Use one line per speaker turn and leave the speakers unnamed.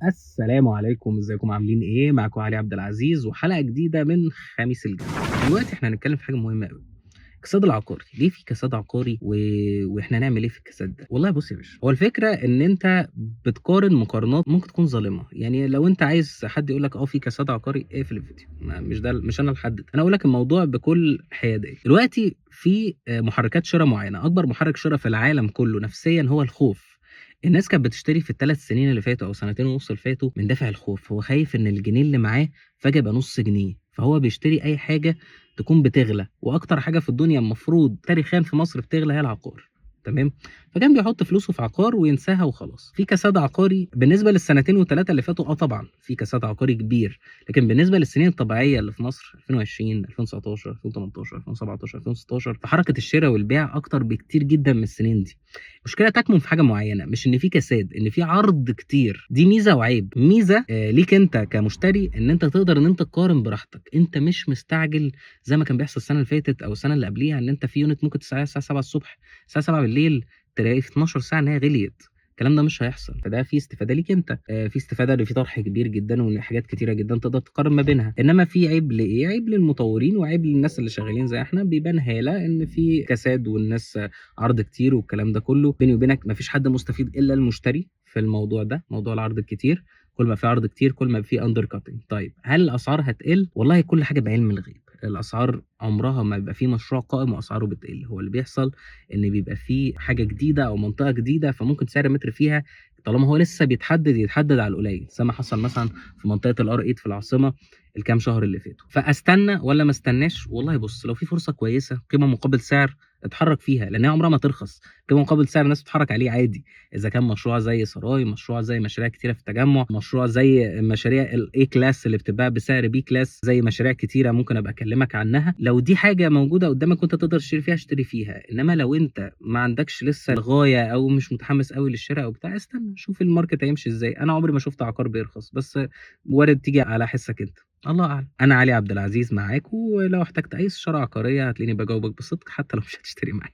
السلام عليكم، ازيكم عاملين إيه؟ معاكم علي عبد العزيز وحلقة جديدة من خميس الجد. دلوقتي إحنا هنتكلم في حاجة مهمة أوي، الكساد العقاري، ليه في كساد عقاري وإحنا نعمل إيه في الكساد ده؟ والله بُص يا باشا، هو الفكرة إن أنت بتقارن مقارنات ممكن تكون ظالمة، يعني لو أنت عايز حد يقول لك في كساد عقاري اقفل الفيديو، مش أنا اللي هاحدد، أنا هاقول لك الموضوع بكل حيادية. دلوقتي في محركات شرا معينة، أكبر محرك شرا في العالم كله نفسيًا هو الخوف. الناس كانت بتشتري في ال3 سنين اللي فاتوا أو سنتين ونُص اللي فاتوا من دافع الخوف، هو خايف إن الجنيه اللي معاه فجأة يبقى نُص جنيه، فهو بيشتري أي حاجة تكون بتغلى، وأكتر حاجة في الدنيا المفروض تاريخيًا في مصر بتغلى هي العقار، تمام؟ فكان بيحط فلوسه في عقار وينساها وخلاص. في كساد عقاري بالنسبة للسنتين و3 اللي فاتوا طبعًا في كساد عقاري كبير، لكن بالنسبة للسنين الطبيعية اللي في مصر 2020، 2019، 2018، 2017، 2016 فحركة الشرا والبيع أكتر بكتير جدًا من السنين دي. المشكلة تكمن في حاجة معينة، مش إن في كساد، إن في عرض كتير، دي ميزة وعيب. ميزة ليك أنت كمشتري إن أنت تقدر إن أنت تقارن براحتك، أنت مش مستعجل زي ما كان بيحصل السنة اللي فاتت أو السنة اللي قبليها، إن أنت في unit ممكن تلاقيها الساعة 7:00 الساعة 7:00 تلاقي في 12 ساعة إن هي غليت. الكلام ده مش هيحصل، فده فيه استفادة ليك أنت، في استفادة إن في طرح كبير جدًا وإن حاجات كتيرة جدًا تقدر تقارن ما بينها، إنما في عيب لإيه؟ عيب للمطورين وعيب للناس اللي شغالين زي إحنا، بيبان هالة إن في كساد والناس عرض كتير والكلام ده كله. بيني وبينك ما فيش حد مستفيد إلا المشتري في الموضوع ده، موضوع العرض الكتير. كل ما في عرض كتير كل ما في undercutting. طيب هل الأسعار هتقل؟ والله كل حاجة بعلم الغيب، الأسعار عمرها ما بيبقى في مشروع قائم وأسعاره بتقل، هو اللي بيحصل إن بيبقى في حاجة جديدة أو منطقة جديدة، فممكن سعر متر فيها طالما هو لسه بيتحدد يتحدد على القليل، زي ما حصل مثلًا في منطقة الR8 في العاصمة الكام شهر اللي فاتوا. فأستنى والّا ما استناش؟ والله بُص، لو في فرصة كويسة قيمة مقابل سعر اتحرك فيها، لأن هي عمرها ما ترخص، قيمة مقابل سعر الناس بتتحرك عليه عادي، إذا كان مشروع زي سراي، مشروع زي مشاريع كتيرة في التجمع، مشروع زي مشاريع الA class اللي بتتباع بسعر B class، زي مشاريع كتيرة ممكن أبقى أكلمك عنها. لو دي حاجة موجودة قدامك وأنت تقدر تشتري فيها اشتري فيها، إنما لو أنت ما عندكش لسه الغاية أو مش متحمس أوي للشرا أو بتاع، استنى شوف الماركت هيمشي إزاي. أنا عمري ما شُفت عقار بيرخص، بس وارد تيجي على حسك أنت، الله أعلم. أنا علي عبد العزيز معاك، ولو احتجت أي استشارة عقارية هتلاقيني باجاوبك بصدق حتى لو مش هتشتري معايا.